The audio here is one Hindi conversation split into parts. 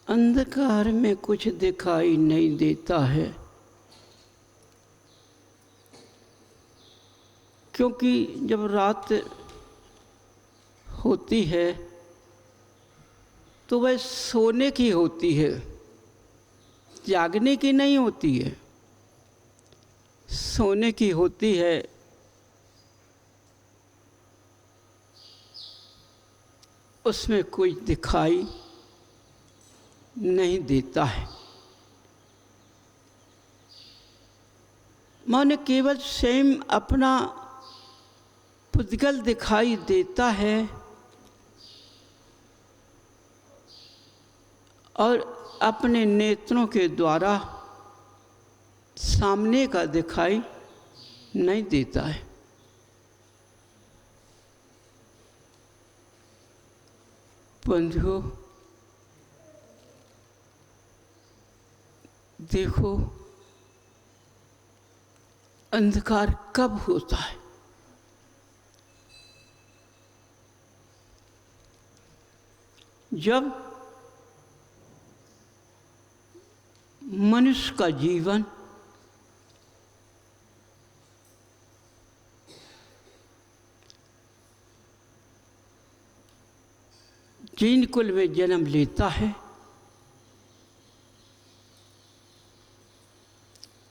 अंधकार में कुछ दिखाई नहीं देता है, क्योंकि जब रात होती है तो वह सोने की होती है, जागने की नहीं होती है, सोने की होती है। उसमें कुछ दिखाई नहीं देता है, माने केवल स्वयं अपना पुद्गल दिखाई देता है और अपने नेत्रों के द्वारा सामने का दिखाई नहीं देता है। बंधुओं, देखो अंधकार कब होता है? जब मनुष्य का जीवन जीन कुल में जन्म लेता है,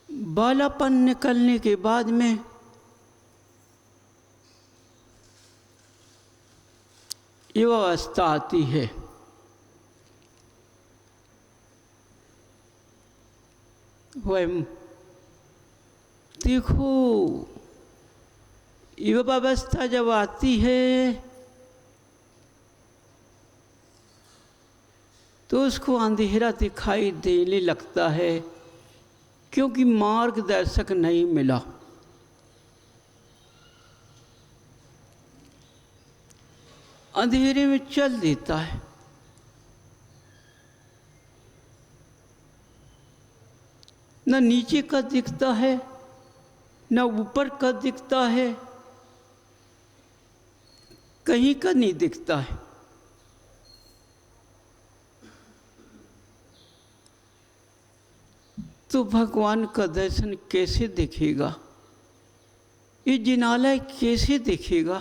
बालापन निकलने के बाद में युवावस्था आती है। वह देखो युवावस्था जब आती है तो उसको अंधेरा दिखाई देने लगता है, क्योंकि मार्गदर्शक नहीं मिला। अंधेरे में चल देता है। न नीचे का दिखता है, न ऊपर का दिखता है, कहीं का नहीं दिखता है। तो भगवान का दर्शन कैसे दिखेगा? ये जिनालय कैसे दिखेगा?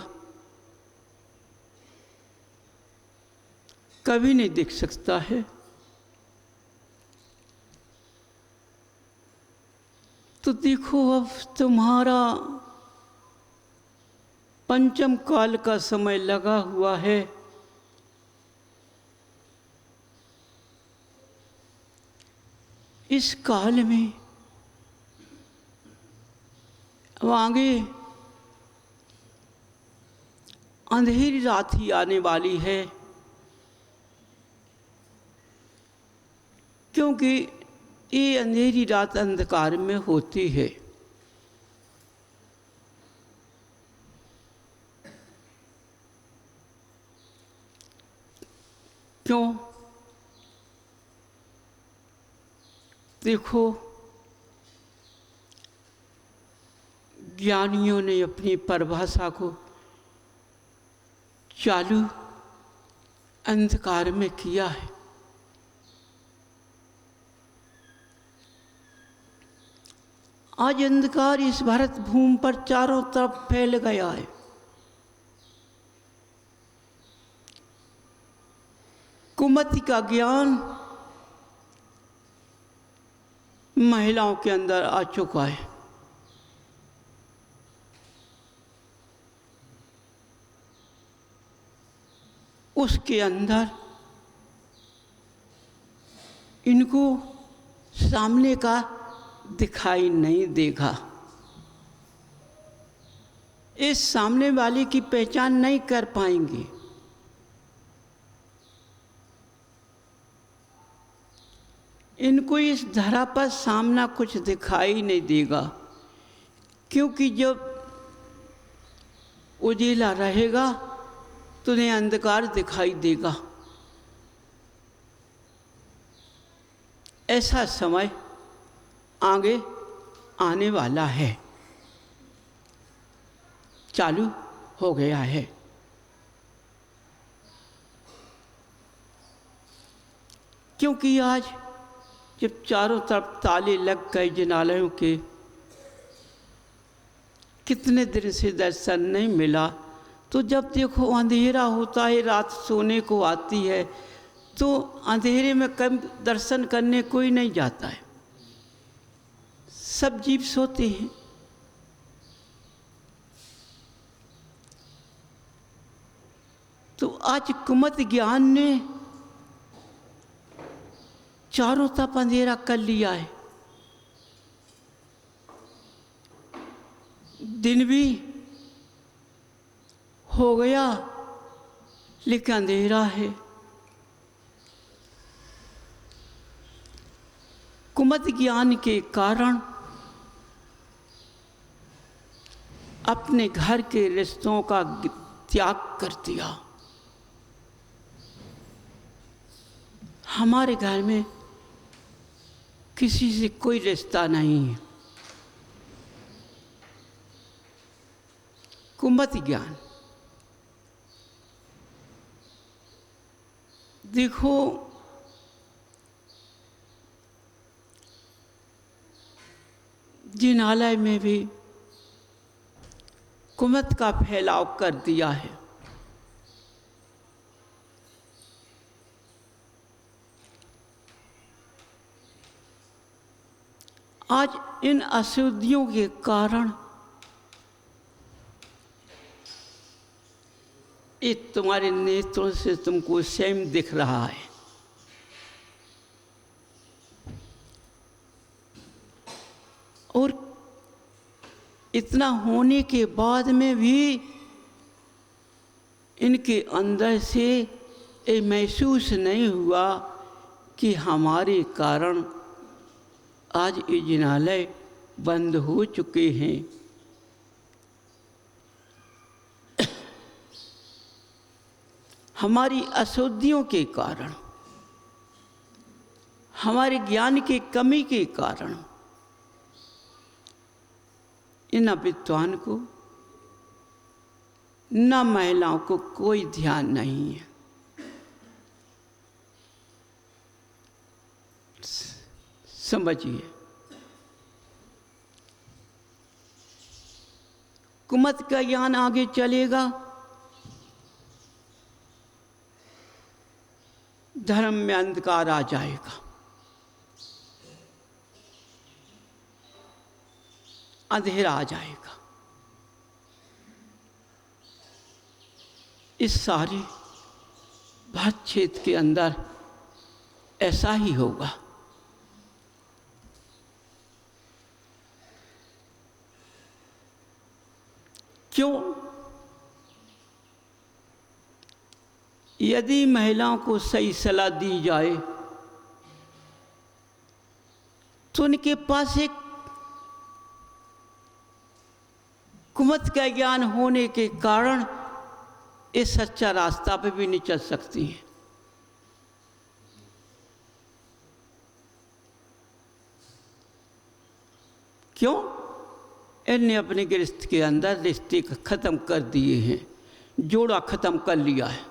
कभी नहीं दिख सकता है। तो देखो अब तुम्हारा पंचम काल का समय लगा हुआ है। इस काल में अब आगे अंधेरी रात ही आने वाली है, क्योंकि ये अंधेरी रात अंधकार में होती है। क्यों? देखो ज्ञानियों ने अपनी परिभाषा को चालू अंधकार में किया है। आज अंधकार इस भारत भूमि पर चारों तरफ फैल गया है। कुमति का ज्ञान महिलाओं के अंदर आ चुका है। उसके अंदर इनको सामने का दिखाई नहीं देगा। इस सामने वाले की पहचान नहीं कर पाएंगे। इनको इस धरा पर सामना कुछ दिखाई नहीं देगा, क्योंकि जब उजिला रहेगा तो उन्हें अंधकार दिखाई देगा। ऐसा समय आगे आने वाला है, चालू हो गया है। क्योंकि आज जब चारों तरफ ताले लग गए जिनालयों के, कितने दिन से दर्शन नहीं मिला, तो जब देखो अंधेरा होता है, रात सोने को आती है, तो अंधेरे में कम दर्शन करने कोई नहीं जाता है, सब जीव सोते हैं। तो आज कुमत ज्ञान ने चारों तरफ अंधेरा कर लिया है। दिन भी हो गया लेकिन अंधेरा है। कुमत ज्ञान के कारण अपने घर के रिश्तों का त्याग कर दिया। हमारे घर में किसी से कोई रिश्ता नहीं है। कुमत ज्ञान देखो, जिनालय में भी कुमत का फैलाव कर दिया है। आज इन अशुद्धियों के कारण ये तुम्हारे नेत्रों से तुमको सेम दिख रहा है। और इतना होने के बाद में भी इनके अंदर से ये महसूस नहीं हुआ कि हमारे कारण आज ये जिनालय बंद हो चुके हैं। हमारी अशुद्धियों के कारण, हमारे ज्ञान की कमी के कारण इन विद्वान को, न महिलाओं को कोई ध्यान नहीं है। समझिए, कुमत का ज्ञान आगे चलेगा, धर्म में अंधकार आ जाएगा, अंधेरा आ जाएगा। इस सारे भारत क्षेत्र के अंदर ऐसा ही होगा। क्यों? यदि महिलाओं को सही सलाह दी जाए तो उनके पास एक कुमत का ज्ञान होने के कारण इस सच्चा रास्ता पे भी नहीं चल सकती हैं। क्यों? इन्हें अपने गृहस्थ के अंदर रिश्ते खत्म कर दिए हैं, जोड़ा खत्म कर लिया है।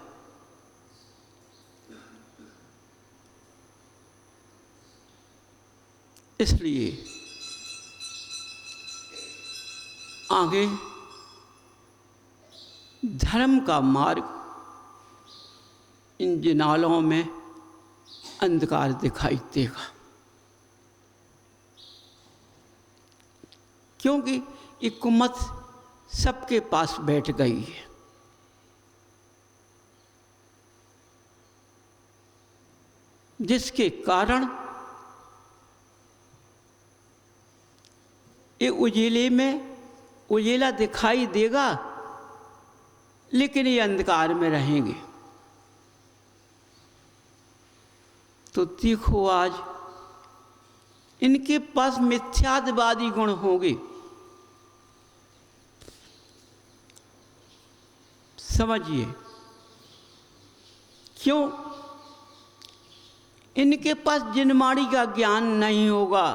इसलिए आगे धर्म का मार्ग इन जिनालों में अंधकार दिखाई देगा, क्योंकि ये कुमत सबके पास बैठ गई है। जिसके कारण ये उजेले में उजेला दिखाई देगा लेकिन ये अंधकार में रहेंगे। तो देखो आज इनके पास मिथ्यावादी गुण होंगे। समझिए, क्यों? इनके पास जिनमाड़ी का ज्ञान नहीं होगा।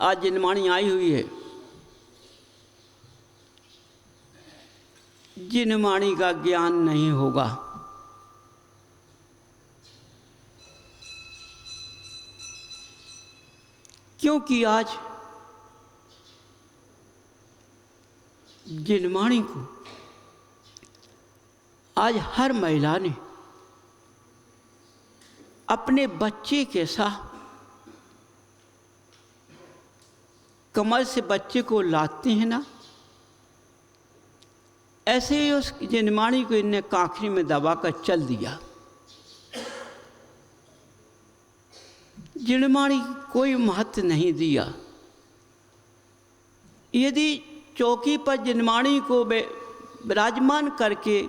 आज जिनमाड़ी आई हुई है, जिनमाड़ी का ज्ञान नहीं होगा। क्योंकि आज जिनवाणी को आज हर महिला ने अपने बच्चे के साथ कमर से बच्चे को लाते हैं ना, ऐसे ही उस जिनवाणी को इनने काखरी में दबा कर चल दिया। जिनवाणी कोई महत्व नहीं दिया। यदि चौकी पर जिनवाणी को विराजमान करके,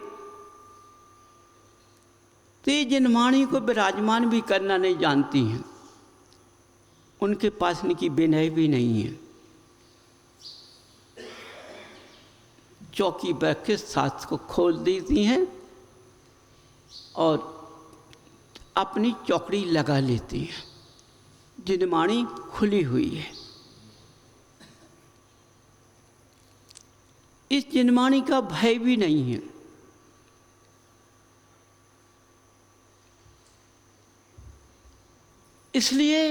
तो ये जिनवाणी को विराजमान भी करना नहीं जानती हैं, उनके पास इनकी विनय भी नहीं है। चौकी पर के साथ को खोल देती हैं और अपनी चौकड़ी लगा लेती हैं। जिनवाणी खुली हुई है। इस जिनवाणी का भय भी नहीं है। इसलिए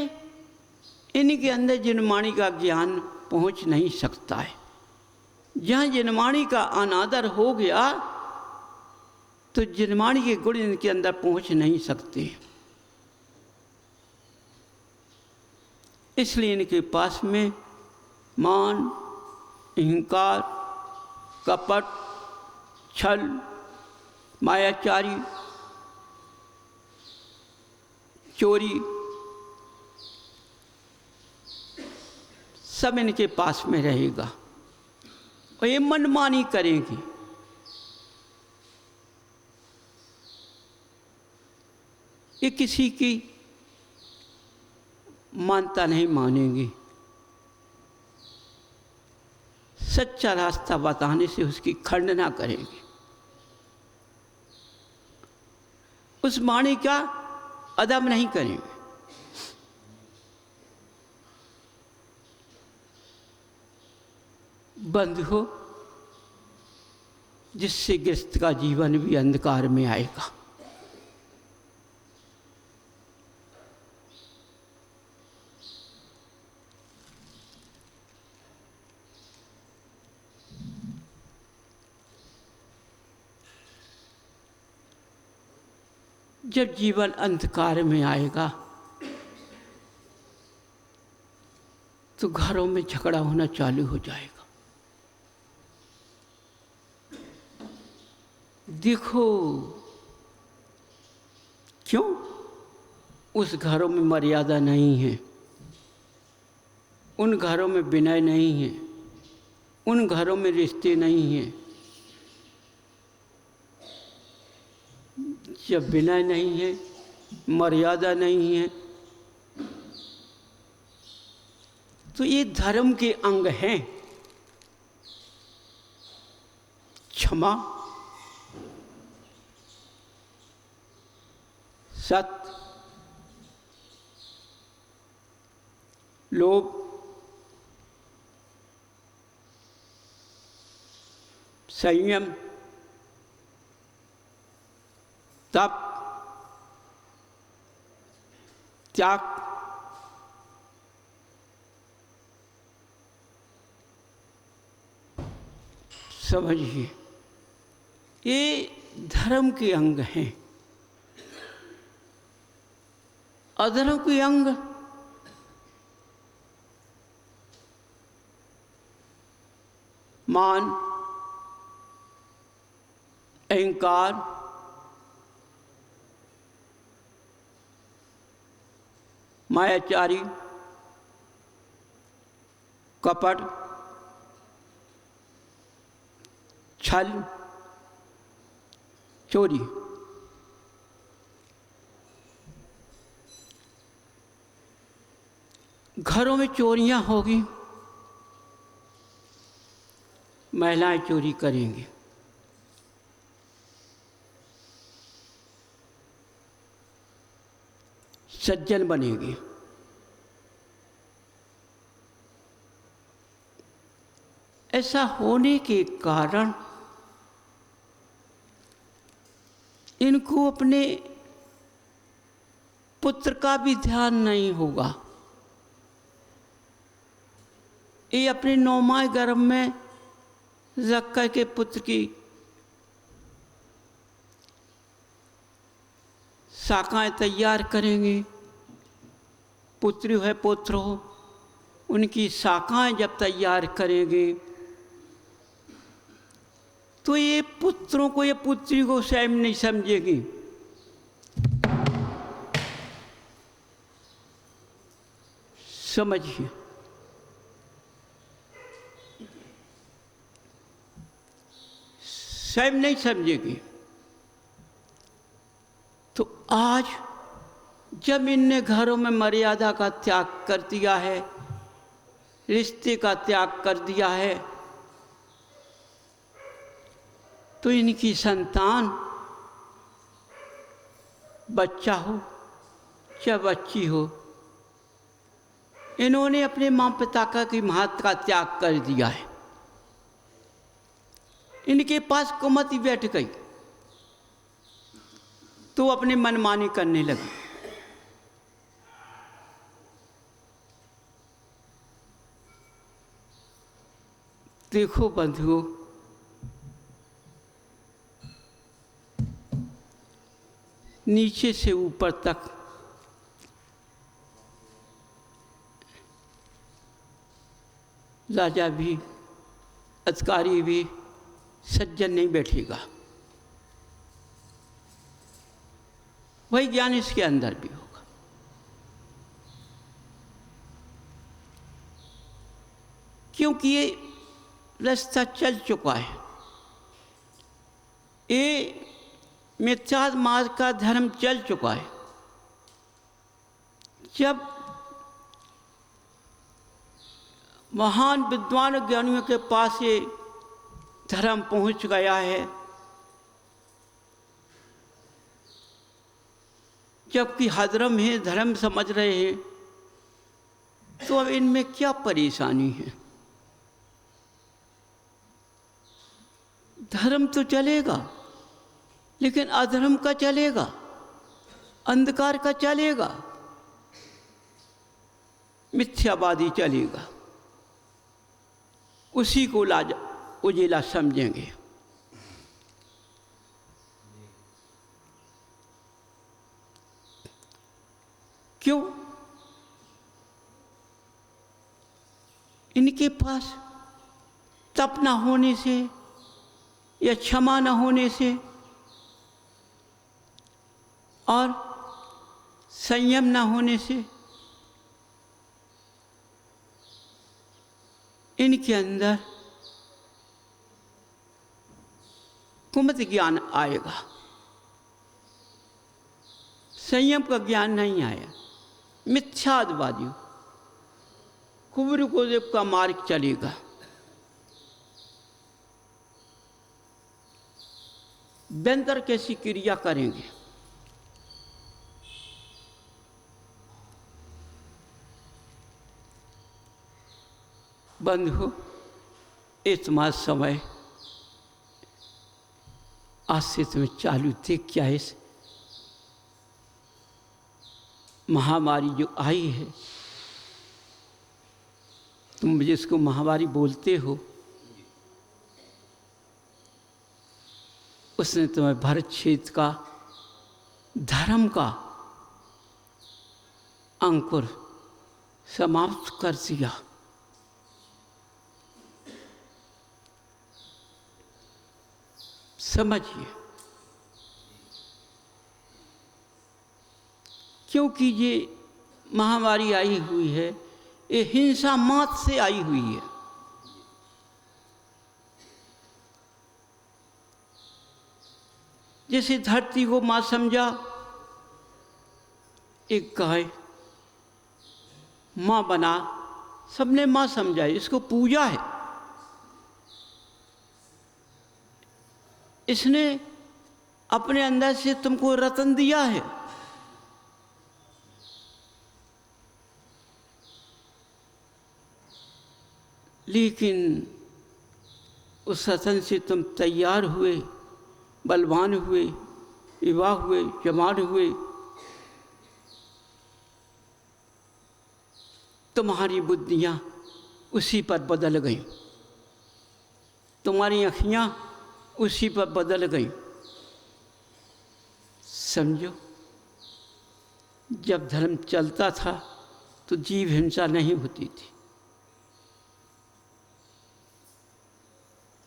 इनके अंदर जिनवाणी का ज्ञान पहुंच नहीं सकता है। जहाँ जिनवाणी का अनादर हो गया तो जिनवाणी के गुण इनके अंदर पहुंच नहीं सकते। इसलिए इनके पास में मान, अहंकार, कपट, छल, मायाचारी, चोरी सब इनके पास में रहेगा और ये मनमानी करेंगी। ये किसी की मानता नहीं मानेंगी। सच्चा रास्ता बताने से उसकी खंडना करेंगी। उस वाणी का अदब नहीं करेंगे। बंद हो, जिससे गृहस्थ का जीवन भी अंधकार में आएगा। जब जीवन अंधकार में आएगा तो घरों में झगड़ा होना चालू हो जाएगा। देखो क्यों? उस घरों में मर्यादा नहीं है, उन घरों में विनय नहीं है, उन घरों में रिश्ते नहीं हैं। जब विनय नहीं है, मर्यादा नहीं है, तो ये धर्म के अंग हैं। क्षमा, सत्य, लोभ, संयम, तप, त्याग, समझिए ये धर्म के अंग हैं। अधर्म के अंग मान, अहंकार, मायाचारी, कपट, छल, चोरी। घरों में चोरियां होगी, महिलाएं चोरी करेंगी। सज्जन बनेगी। ऐसा होने के कारण इनको अपने पुत्र का भी ध्यान नहीं होगा। ये अपने 9 माह गर्भ में रख कर के पुत्र की शाखाएं तैयार करेंगे। पुत्री है पुत्र हो, उनकी शाखाएं जब तैयार करेंगे तो ये पुत्रों को, ये पुत्री को स्वयं नहीं समझेगी। समझिए, स्वयं नहीं समझेगी। तो आज जब इनने घरों में मर्यादा का त्याग कर दिया है, रिश्ते का त्याग कर दिया है, तो इनकी संतान बच्चा हो या बच्ची हो, इन्होंने अपने माँ पिता का की महत्व का त्याग कर दिया है। इनके पास कुमति बैठ गई तो अपने मनमानी करने लगे। देखो बंधुओं, नीचे से ऊपर तक राजा भी, अधिकारी भी, सज्जन नहीं बैठेगा। वही ज्ञान इसके अंदर भी होगा। क्योंकि ये रास्ता चल चुका है, ये मिथ्या मार्ग का धर्म चल चुका है। जब महान विद्वान ज्ञानियों के पास ये धर्म पहुंच गया है, जबकि हधर्म है, धर्म समझ रहे हैं, तो अब इनमें क्या परेशानी है? धर्म तो चलेगा, लेकिन अधर्म का चलेगा, अंधकार का चलेगा, मिथ्यावादी चलेगा। उसी को उजेला समझेंगे। क्यों? इनके पास तप न होने से या क्षमा न होने से और संयम न होने से इनके अंदर कुमति ज्ञान आएगा, संयम का ज्ञान नहीं आया। मिथ्यावादियों कुबेर को देव का मार्ग चलेगा। व्यंतर कैसी क्रिया करेंगे? बंधु, इतना समय आज से तुम्हें चालू थे क्या है? इस महामारी जो आई है, तुम जिसको महामारी बोलते हो, उसने तुम्हें भरत क्षेत्र का धर्म का अंकुर समाप्त कर दिया। समझिए, क्योंकि ये महामारी आई हुई है, ये हिंसा मात से आई हुई है। जैसे धरती को माँ समझा, एक गाय माँ बना, सबने माँ समझा, इसको पूजा है। इसने अपने अंदर से तुमको रतन दिया है। लेकिन उस रतन से तुम तैयार हुए, बलवान हुए, विवाह हुए, जवान हुए, तुम्हारी बुद्धियाँ उसी पर बदल गई, तुम्हारी आँखियाँ उसी पर बदल गई। समझो, जब धर्म चलता था तो जीव हिंसा नहीं होती थी।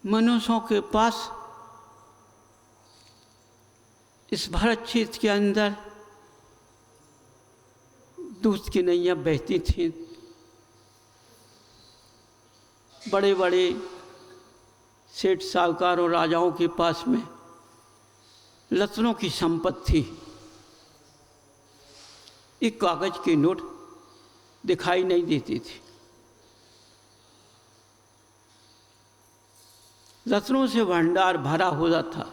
मनुष्यों के पास इस भारत क्षेत्र के अंदर दूध की नैया बहती थी। बड़े बड़े सेठ साहूकार और राजाओं के पास में रत्नों की संपत्ति थी। एक कागज की नोट दिखाई नहीं देती थी। रत्नों से भंडार भरा हुआ था।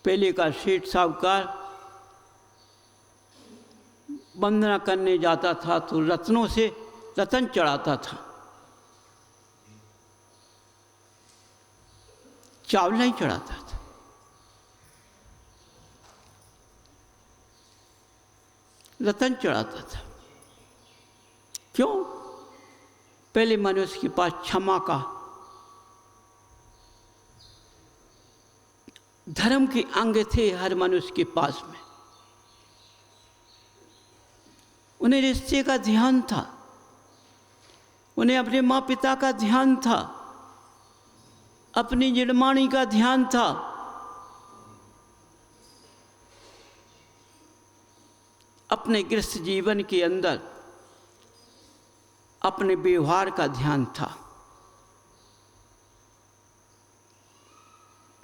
पहले का सेठ साहूकार वंदना करने जाता था तो रत्नों से रतन चढ़ाता था, चावल नहीं चढ़ाता था। रतन चढ़ाता था। क्यों? पहले मनुष्य के पास क्षमा का, धर्म के अंग थे हर मनुष्य के पास में। उन्हें रिश्ते का ध्यान था, उन्हें अपने माँ पिता का ध्यान था, अपनी जड़मानी का ध्यान था। अपने गृहस्थ जीवन के अंदर अपने व्यवहार का ध्यान था।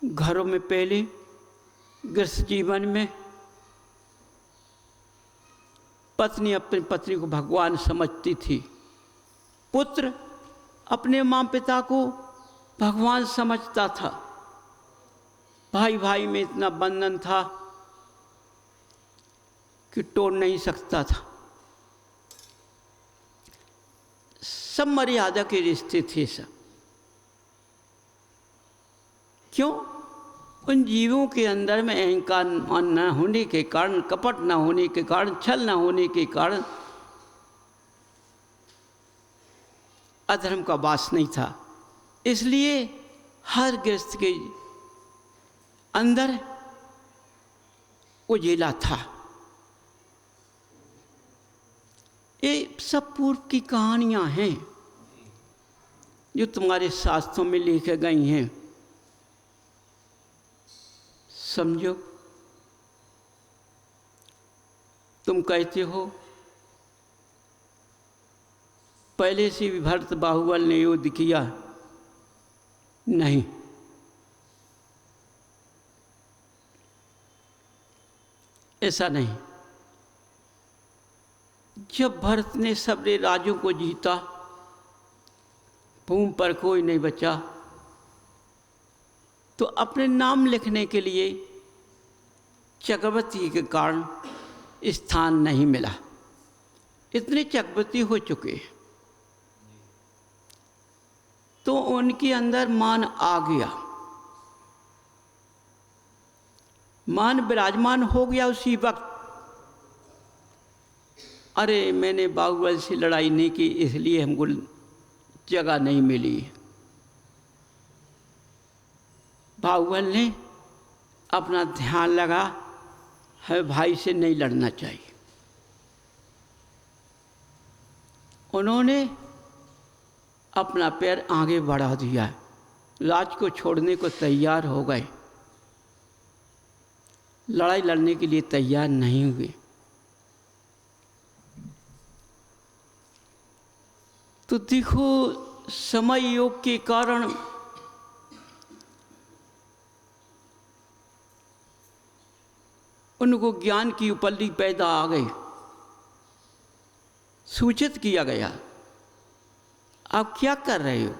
घरों में पहले गृहस्थ जीवन में पत्नी अपनी पत्नी को भगवान समझती थी, पुत्र अपने माँ पिता को भगवान समझता था। भाई भाई में इतना बंधन था कि तोड़ नहीं सकता था। सब मर्यादा के रिश्ते थे सब। क्यों? उन जीवों के अंदर में अहंकार न होने के कारण, कपट न होने के कारण, छल न होने के कारण अधर्म का वास नहीं था। इसलिए हर गृहस्थ के अंदर उजेला था। ये सब पूर्व की कहानियां हैं जो तुम्हारे शास्त्रों में लिखे गई हैं। समझो, तुम कहते हो पहले से भी भरत बाहुबल ने युद्ध किया। नहीं, ऐसा नहीं। जब भरत ने सबरे राजों को जीता, भूमि पर कोई नहीं बचा, तो अपने नाम लिखने के लिए चक्रवर्ती के कारण स्थान नहीं मिला। इतने चक्रवर्ती हो चुके हैं तो उनके अंदर मान आ गया, मान विराजमान हो गया उसी वक्त। अरे मैंने बाहुबल से लड़ाई नहीं की इसलिए हमको जगह नहीं मिली। बाहुबल ने अपना ध्यान लगा है भाई से नहीं लड़ना चाहिए। उन्होंने अपना पैर आगे बढ़ा दिया, राज को छोड़ने को तैयार हो गए, लड़ाई लड़ने के लिए तैयार नहीं हुए। तो देखो, समय योग के कारण उनको ज्ञान की उपलब्धि पैदा आ गई, सूचित किया गया। आप क्या कर रहे हो?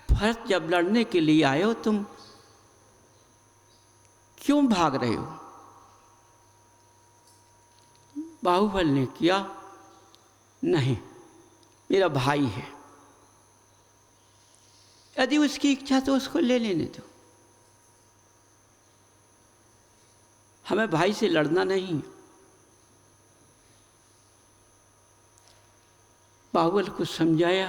भरत जब लड़ने के लिए आए हो, तुम क्यों भाग रहे हो? बाहुबल ने किया, नहीं, मेरा भाई है, यदि उसकी इच्छा तो उसको ले लेने दो, हमें भाई से लड़ना नहीं। बाहुबल को समझाया।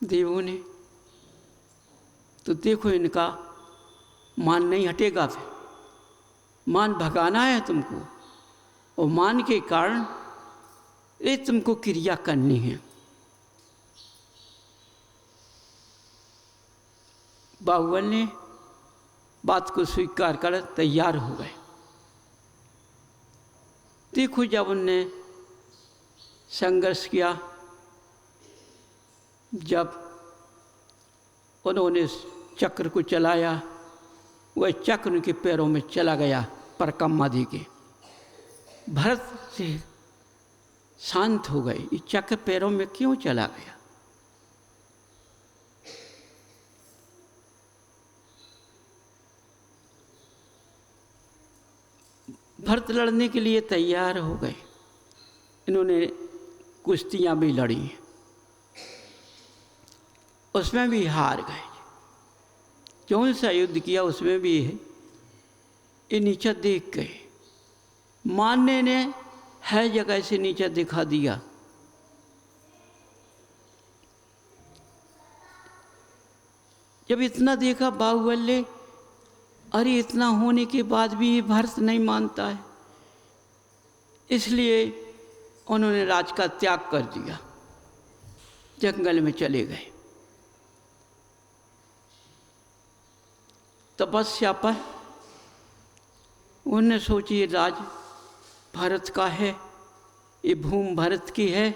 देवों ने तो देखो इनका मान नहीं हटेगा, फिर मान भगाना है तुमको, और मान के कारण ये तुमको क्रिया करनी है। बाहुबल ने बात को स्वीकार कर तैयार हो गए। देखो जब उनने संघर्ष किया, जब उन्होंने चक्र को चलाया, वह चक्र उनके पैरों में चला गया परकम्मा दी के। भरत से शांत हो गए, ये चक्र पैरों में क्यों चला गया? भरत लड़ने के लिए तैयार हो गए। इन्होंने कुश्तियाँ भी लड़ी, उसमें भी हार गए। कौन सा युद्ध किया उसमें भी ये नीचा देख गए। मानने ने है जगह से नीचा दिखा दिया। जब इतना देखा बाहुबल ने, अरे इतना होने के बाद भी ये भरत नहीं मानता है, इसलिए उन्होंने राज का त्याग कर दिया, जंगल में चले गए। तपस्या पर उन्होंने सोची ये राज भरत का है, ये भूमि भरत की है,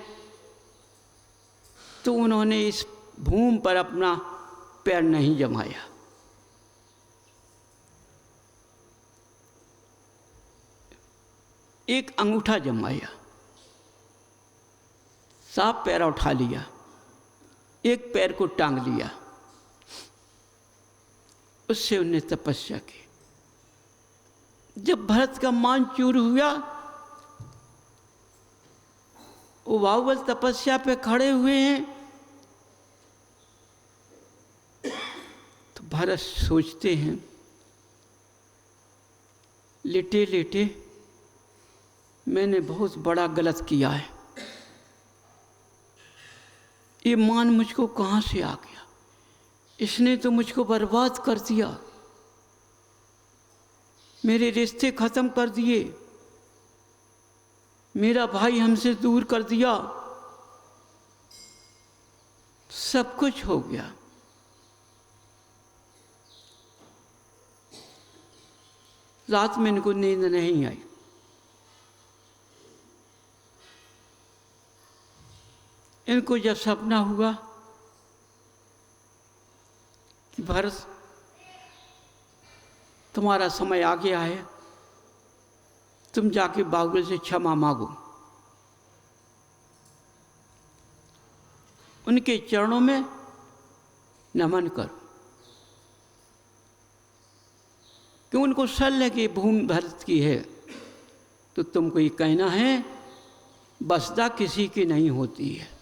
तो उन्होंने इस भूमि पर अपना पैर नहीं जमाया। एक अंगूठा जमाया, साफ पैर उठा लिया, एक पैर को टांग लिया, उससे उन्हें तपस्या की। जब भरत का मान चूर हुआ, वो बाहुबल तपस्या पे खड़े हुए हैं, तो भरत सोचते हैं लेटे लेटे मैंने बहुत बड़ा गलत किया है। ये मान मुझको कहाँ से आ गया? इसने तो मुझको बर्बाद कर दिया, मेरे रिश्ते खत्म कर दिए, मेरा भाई हमसे दूर कर दिया, सब कुछ हो गया। रात में इनको नींद नहीं आई। इनको जब सपना हुआ कि भरत तुम्हारा समय आ गया है, तुम जाके बाहुबल से क्षमा मांगो, उनके चरणों में नमन करो, कि उनको शल्य की भूमि भरत की है, तो तुमको ये कहना है बसदा किसी की नहीं होती है।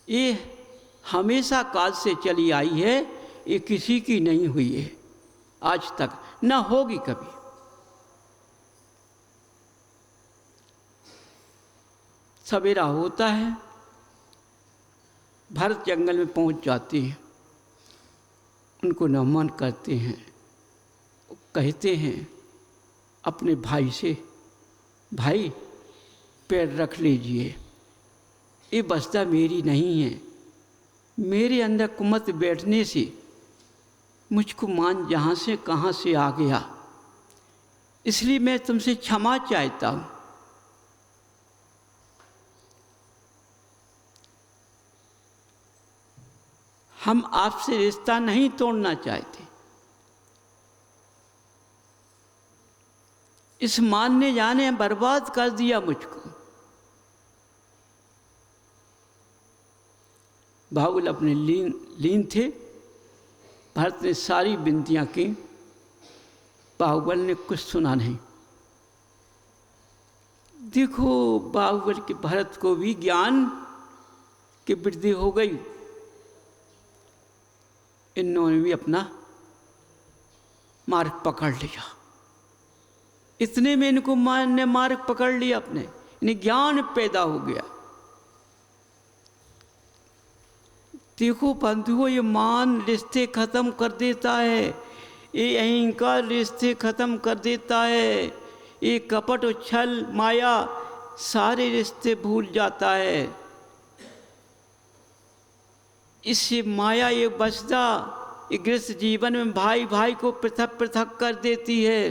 ये हमेशा काल से चली आई है, ये किसी की नहीं हुई है आज तक, न होगी कभी। सवेरा होता है, भरत जंगल में पहुंच जाते हैं, उनको नमन करते हैं, कहते हैं अपने भाई से, भाई पैर रख लीजिए, ये बस्ता मेरी नहीं है, मेरे अंदर कुमत बैठने से मुझको मान जहाँ से कहाँ से आ गया, इसलिए मैं तुमसे क्षमा चाहता हूँ। हम आपसे रिश्ता नहीं तोड़ना चाहते। इस मान ने जाने बर्बाद कर दिया मुझको। बाहुबल अपने लीन थे। भरत ने सारी विनतियां की, बाहुबल ने कुछ सुना नहीं। देखो बाहुबल के भरत को भी ज्ञान की वृद्धि हो गई, इन्होंने भी अपना मार्ग पकड़ लिया। इतने में इनको मान ने मार्ग पकड़ लिया, अपने इन्हें ज्ञान पैदा हो गया। देखो बंधुओं, ये मान रिश्ते खत्म कर देता है, ये अहंकार रिश्ते खत्म कर देता है, ये कपट और छल माया सारे रिश्ते भूल जाता है। इससे माया ये बसदा ये गृहस्थ जीवन में भाई भाई को पृथक पृथक कर देती है।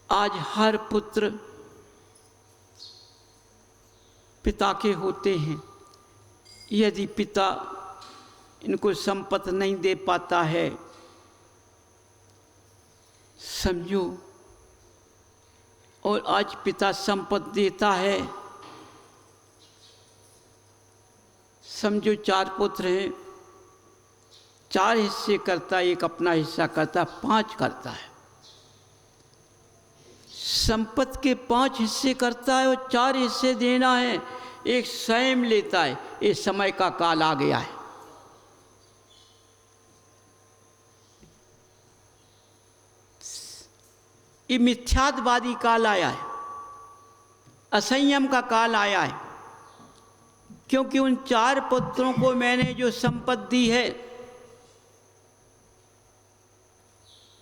आज हर पुत्र पिता के होते हैं, यदि पिता इनको संपत्ति नहीं दे पाता है, समझो, और आज पिता संपत्ति देता है, समझो 4 पुत्र हैं, 4 हिस्से करता है, एक अपना हिस्सा करता है, 5 करता है। संपत्ति के 5 हिस्से करता है और 4 हिस्से देना है, एक स्वयं लेता है। ये समय का काल आ गया है। ये मिथ्यात्वादी काल आया है, असंयम का काल आया है, क्योंकि उन 4 पुत्रों को मैंने जो संपत्ति दी है,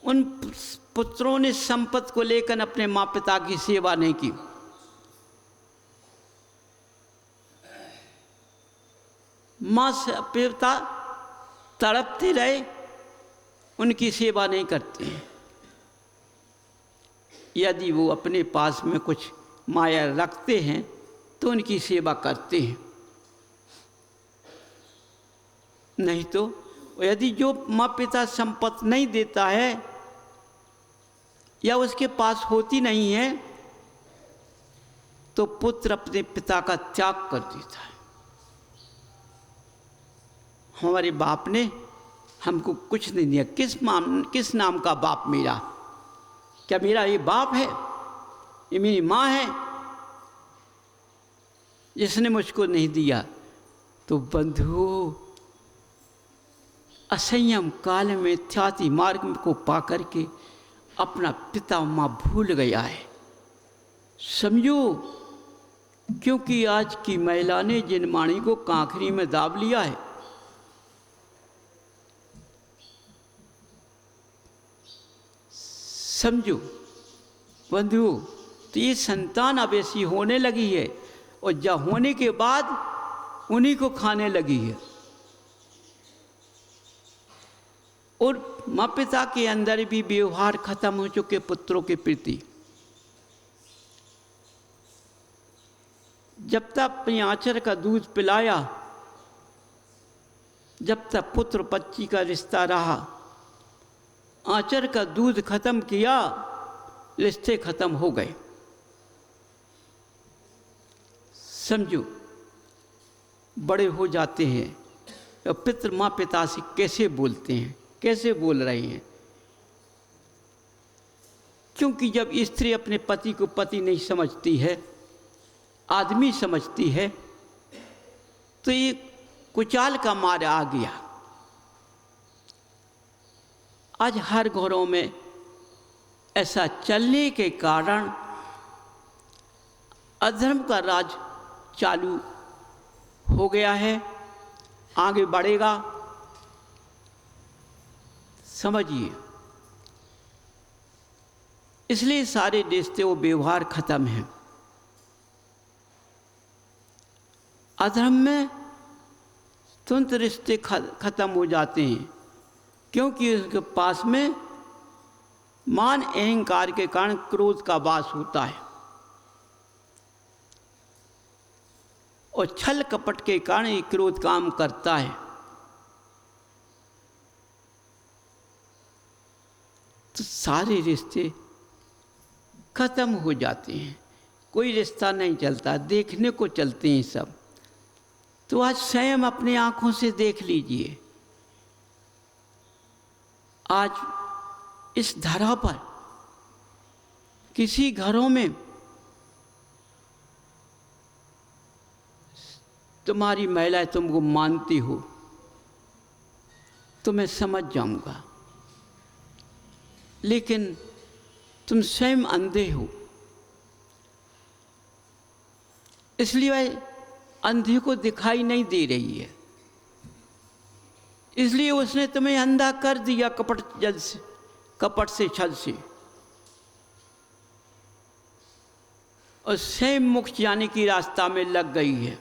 उन पुत्रों ने संपत्ति को लेकर अपने माँ पिता की सेवा नहीं की। माँ पिता तड़पते रहे, उनकी सेवा नहीं करते हैं। यदि वो अपने पास में कुछ माया रखते हैं तो उनकी सेवा करते हैं, नहीं तो यदि जो माँ पिता संपत्ति नहीं देता है या उसके पास होती नहीं है तो पुत्र अपने पिता का त्याग कर देता है। हमारे बाप ने हमको कुछ नहीं दिया, किस नाम का बाप मेरा? क्या मेरा ये बाप है? ये मेरी माँ है जिसने मुझको नहीं दिया। तो बंधुओं, असंयम काल में ख्याति मार्ग को पा करके अपना पिता माँ भूल गया है, समझो। क्योंकि आज की महिला ने जिनमाणी को कांखरी में दाब लिया है। समझो बंधुओं, तो ये संतान अब ऐसी होने लगी है और जब होने के बाद उन्हीं को खाने लगी है। और माँ पिता के अंदर भी व्यवहार खत्म हो चुके पुत्रों के प्रति। जब तक अपनी आंचल का दूध पिलाया, जब तक पुत्र बच्ची का रिश्ता रहा, आंचल का दूध खत्म किया, रिश्ते खत्म हो गए। समझो, बड़े हो जाते हैं तो पितृ माँ पिता से कैसे बोलते हैं, कैसे बोल रहे हैं। क्योंकि जब स्त्री अपने पति को पति नहीं समझती है, आदमी समझती है, तो ये कुचाल का मार आ गया। आज हर घरों में ऐसा चलने के कारण अधर्म का राज चालू हो गया है, आगे बढ़ेगा। समझिए, इसलिए सारे रिश्ते वो व्यवहार खत्म है। अधर्म में तुरंत रिश्ते खत्म हो जाते हैं, क्योंकि उसके पास में मान अहंकार के कारण क्रोध का वास होता है और छल कपट के कारण ये क्रोध काम करता है। तो सारे रिश्ते खत्म हो जाते हैं, कोई रिश्ता नहीं चलता, देखने को चलते हैं सब। तो आज स्वयं अपने आंखों से देख लीजिए, आज इस धरा पर किसी घरों में तुम्हारी महिलाएं तुमको मानती हो तो मैं समझ जाऊंगा। लेकिन तुम स्वयं अंधे हो, इसलिए वह अंधे को दिखाई नहीं दे रही है, इसलिए उसने तुम्हें अंधा कर दिया कपट से छल से, और स्वयं मोक्ष जाने की रास्ता में लग गई है।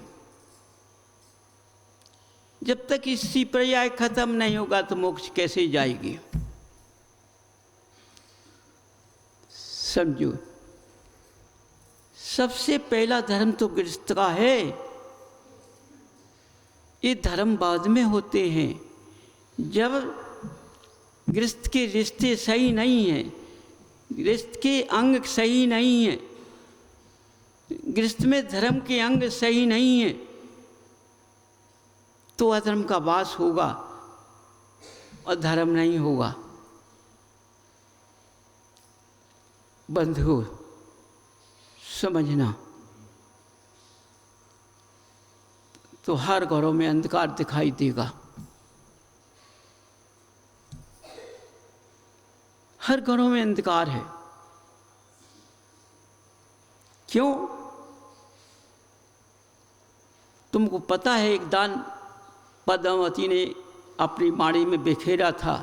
जब तक इसकी पर्याय खत्म नहीं होगा तो मोक्ष कैसे जाएगी? समझो, सबसे पहला धर्म तो गृहस्थ का है। ये धर्म बाद में होते हैं। जब गृहस्थ के रिश्ते सही नहीं हैं, गृहस्थ के अंग सही नहीं हैं, गृहस्थ में धर्म के अंग सही नहीं हैं, तो अधर्म का वास होगा और धर्म नहीं होगा। बंधु समझना, तो हर घरों में अंधकार दिखाई देगा, हर घरों में अंधकार है। क्यों? तुमको पता है, एक दान पद्मावती ने अपनी वाणी में बिखेरा था।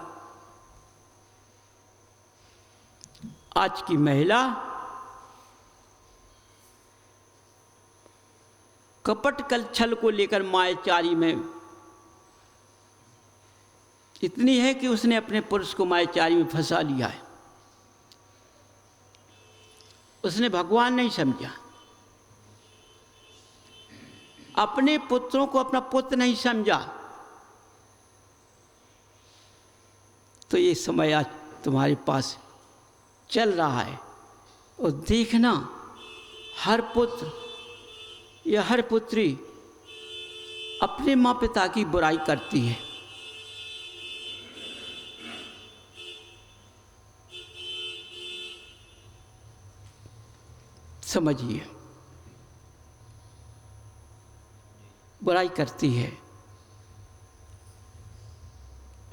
आज की महिला कपट छल को लेकर मायाचारी में इतनी है कि उसने अपने पुरुष को मायाचारी में फंसा लिया है। उसने भगवान नहीं समझा, अपने पुत्रों को अपना पुत्र नहीं समझा। तो ये समय आज तुम्हारे पास चल रहा है, और देखना, हर पुत्र या हर पुत्री अपने माँ पिता की बुराई करती है। समझिए, बुराई करती है,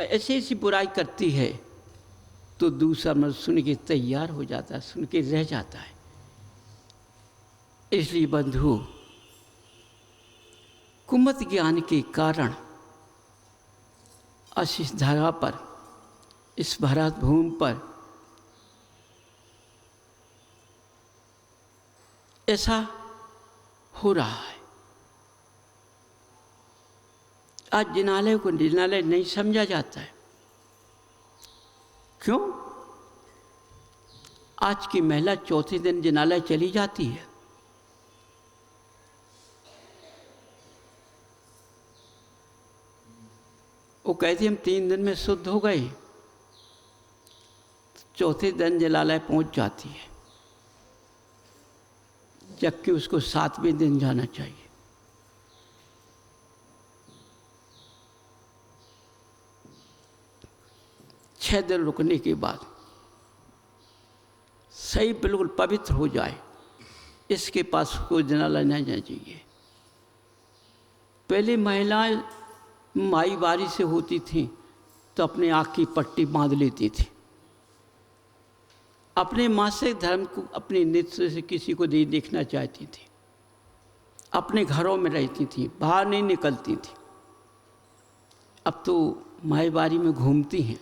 ऐसी ऐसी बुराई करती है तो दूसरा मर्द सुन के तैयार हो जाता है, सुन के रह जाता है। इसलिए बंधु, कुमत ज्ञान के कारण आशीष धारा पर, इस भारत भूमि पर ऐसा हो रहा है। आज जिनालय को जिनालय नहीं समझा जाता है। क्यों? आज की महिला चौथे दिन जिनालय चली जाती है। वो कहती हम 3 दिन में शुद्ध हो गए, चौथे दिन जिनालय पहुंच जाती है, जबकि उसको 7वें दिन जाना चाहिए। छह दिन रुकने के बाद सही बिल्कुल पवित्र हो जाए, इसके पास कोई जिनालय नहीं जाना चाहिए। पहले महिलाएं माई बारी से होती थीं तो अपने आँख की पट्टी बांध लेती थी, अपने मासिक धर्म को अपने नेत्र से किसी को नहीं देखना चाहती थी, अपने घरों में रहती थी, बाहर नहीं निकलती थी। अब तो माई बारी में घूमती हैं।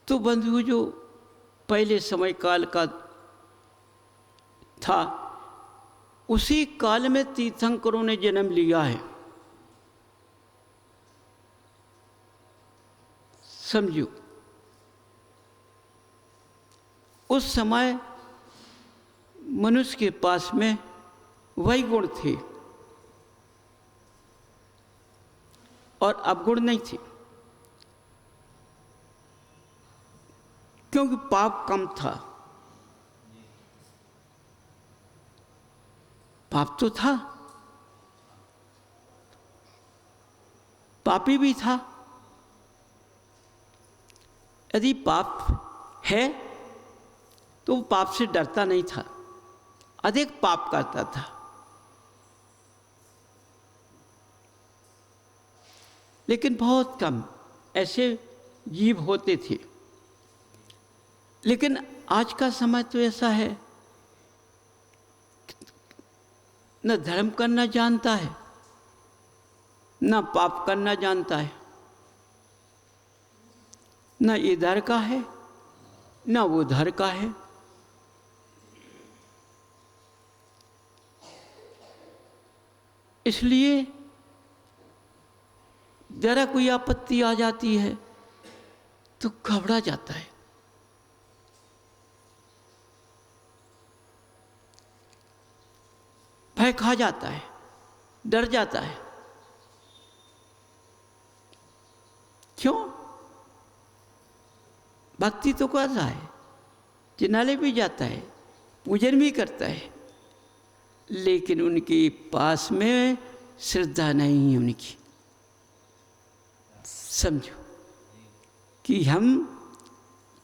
तो बंधु, जो पहले समय काल का था, उसी काल में तीर्थंकरों ने जन्म लिया है। समझो, उस समय मनुष्य के पास में वही गुण थे और अवगुण नहीं थे, क्योंकि पाप कम था। पाप तो था, पापी भी था। यदि पाप है तो वो पाप से डरता नहीं था, अधिक पाप करता था। लेकिन बहुत कम ऐसे जीव होते थे। लेकिन आज का समय तो ऐसा है, न धर्म करना जानता है, न पाप करना जानता है, न इधर का है न वो उधर का है। इसलिए जरा कोई आपत्ति आ जाती है तो घबरा जाता है। भय खा जाता है, डर जाता है। क्यों? भक्ति तो कर रहा है, चिन्हाले भी जाता है, पूजन भी करता है, लेकिन उनके पास में श्रद्धा नहीं है उनकी। समझो कि हम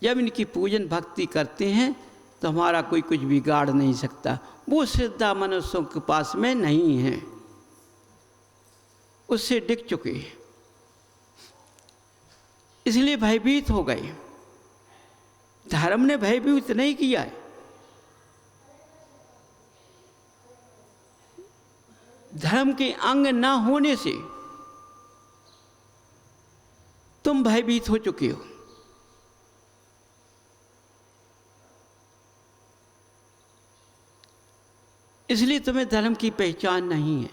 जब इनकी पूजन भक्ति करते हैं तो हमारा कोई कुछ बिगाड़ नहीं सकता। वो श्रद्धा मनुष्यों के पास में नहीं है, उससे डिग चुके हैं, इसलिए भयभीत हो गए। धर्म ने भयभीत नहीं किया है, धर्म के अंग ना होने से तुम भयभीत हो चुके हो। इसलिए तुम्हें धर्म की पहचान नहीं है।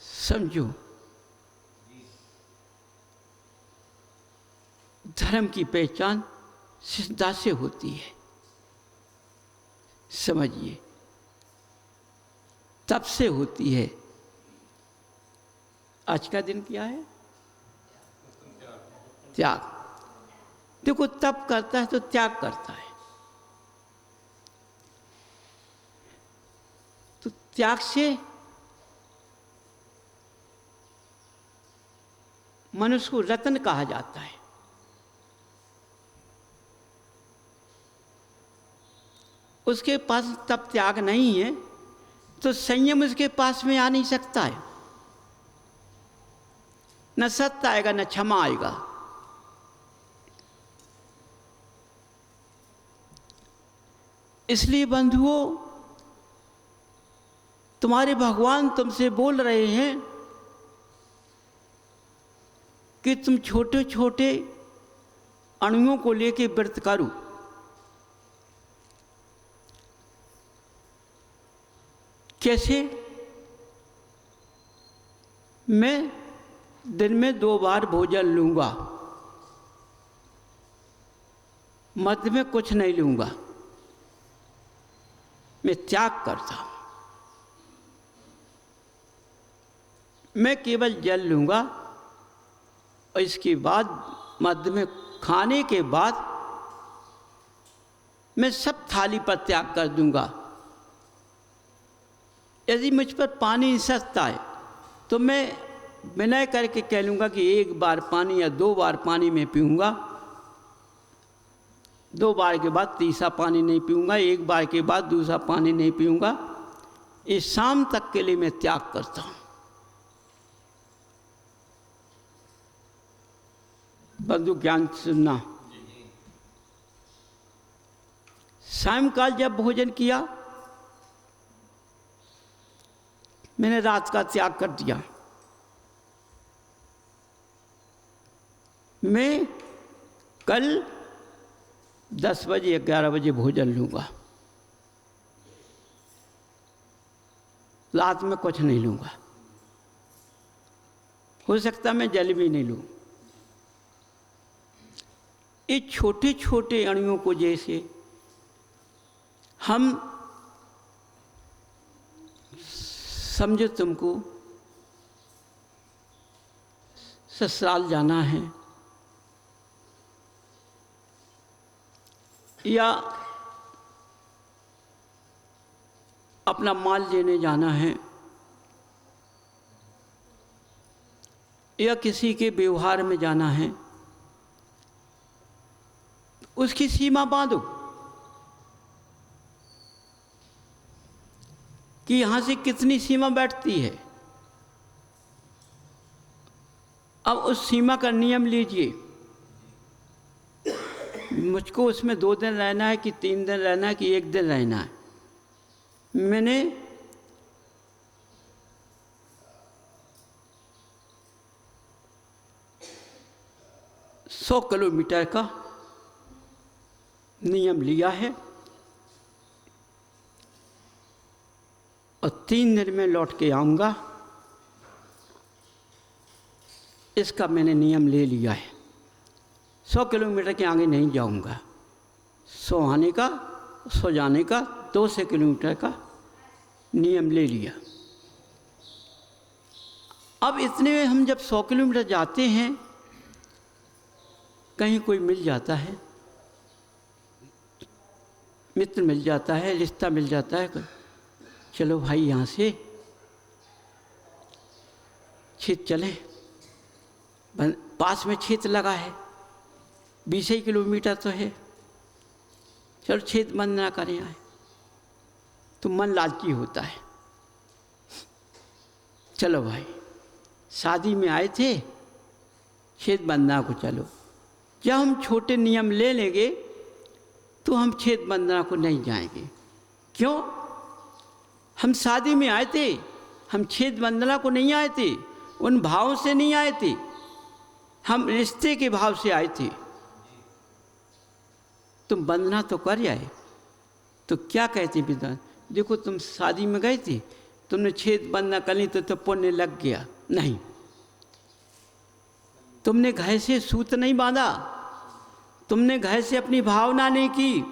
समझो, धर्म की पहचान श्रद्धा से होती है। समझिए, तप से होती है। आज का दिन क्या है? त्याग। देखो, तप करता है तो त्याग करता है, तो त्याग से मनुष्य को रत्न कहा जाता है। उसके पास तब त्याग नहीं है तो संयम उसके पास में आ नहीं सकता है। न सत्य आएगा न क्षमा आएगा। इसलिए बंधुओं, तुम्हारे भगवान तुमसे बोल रहे हैं कि तुम छोटे छोटे अणुओं को लेके व्रत करो। कैसे? मैं दिन में 2 बार भोजन लूंगा, मध्य में कुछ नहीं लूंगा, मैं त्याग करता हूं। मैं केवल जल लूंगा और इसके बाद मध्य में खाने के बाद मैं सब थाली पर त्याग कर दूंगा। यदि मुझ पर पानी सस्ता है तो मैं विनय करके कह लूँगा कि 1 बार पानी या 2 बार पानी मैं पीऊँगा, 2 बार के बाद तीसरा पानी नहीं पीऊँगा, 1 बार के बाद दूसरा पानी नहीं पीऊँगा। इस शाम तक के लिए मैं त्याग करता हूँ। बंधु, ज्ञान सुनना। सायंकाल जब भोजन किया, मैंने रात का त्याग कर दिया। मैं कल 10 बजे 11 बजे भोजन लूँगा, रात में कुछ नहीं लूँगा। हो सकता मैं जल भी नहीं लूँ। ये छोटे छोटे अणुओं को जैसे हम समझो, तुमको ससुराल जाना है या अपना माल लेने जाना है या किसी के व्यवहार में जाना है, उसकी सीमा बांधो कि यहाँ से कितनी सीमा बैठती है। अब उस सीमा का नियम लीजिए, मुझको उसमें 2 दिन रहना है कि 3 दिन रहना है कि 1 दिन रहना है। मैंने सौ किलोमीटर का नियम लिया है और 3 दिन में लौट के आऊँगा, इसका मैंने नियम ले लिया है। 100 किलोमीटर के आगे नहीं जाऊँगा। 100 आने का 100 जाने का 200 किलोमीटर का नियम ले लिया। अब इतने में हम जब 100 किलोमीटर जाते हैं, कहीं कोई मिल जाता है, मित्र मिल जाता है, रिश्ता मिल जाता है, चलो भाई यहाँ से खेत चले, पास में खेत लगा है, 20 किलोमीटर तो है, चलो खेत बंद ना करें आए, तो मन लालची होता है। चलो भाई, शादी में आए थे, खेत बंदना को चलो। जब हम छोटे नियम ले लेंगे तो हम खेत बंदना को नहीं जाएंगे। क्यों? हम शादी में आए थे, हम खेत बंदना को नहीं आए थे, उन भावों से नहीं आए थे, हम रिश्ते के भाव से आए थे। तुम बंदना तो कर आए, तो क्या कहते विद्वान, देखो तुम शादी में गए थे, तुमने खेत बंदना कर ली तो पुण्य लग गया। नहीं, तुमने घर से सूत नहीं बांधा, तुमने घर से अपनी भावना नहीं की,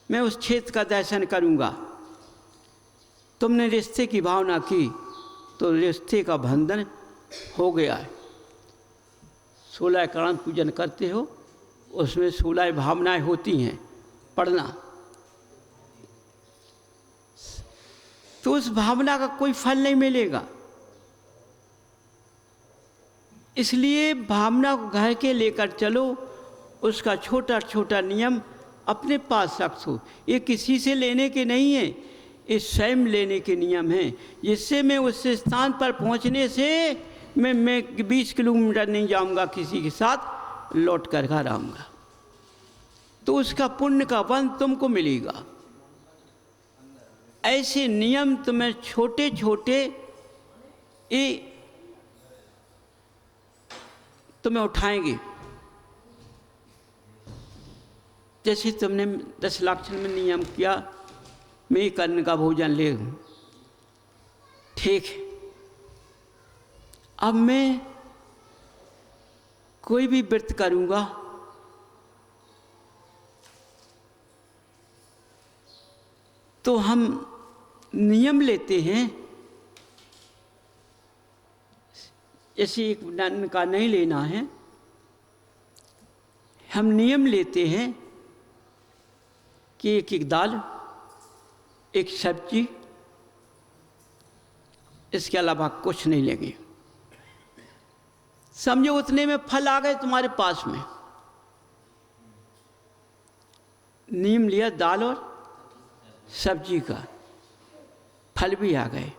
मैं उस खेत का दर्शन करूंगा। तुमने रिश्ते की भावना की तो रिश्ते का बंधन हो गया है। 16 करण पूजन करते हो, उसमें 16 भावनाएं होती हैं, पढ़ना। तो उस भावना का कोई फल नहीं मिलेगा। इसलिए भावना को घर के लेकर चलो, उसका छोटा छोटा नियम अपने पास रखो। ये किसी से लेने के नहीं है, ये स्वयं लेने के नियम हैं, जिससे मैं उस स्थान पर पहुंचने से मैं 20 किलोमीटर नहीं जाऊंगा, किसी के साथ लौट कर घर आऊँगा, तो उसका पुण्य का फल तुमको मिलेगा। ऐसे नियम तुम्हें छोटे छोटे ये तुम्हें उठाएंगे। जैसे तुमने 10 लक्षण में नियम किया, मैं कर्ण का भोजन ले लूँ, ठीक है। अब मैं कोई भी व्रत करूँगा तो हम नियम लेते हैं, जैसे एक अन्न का नहीं लेना है, हम नियम लेते हैं कि एक दाल, एक सब्जी, इसके अलावा कुछ नहीं लेंगे। समझो उतने में फल आ गए तुम्हारे पास में। नियम लिया दाल और सब्जी का, फल भी आ गए।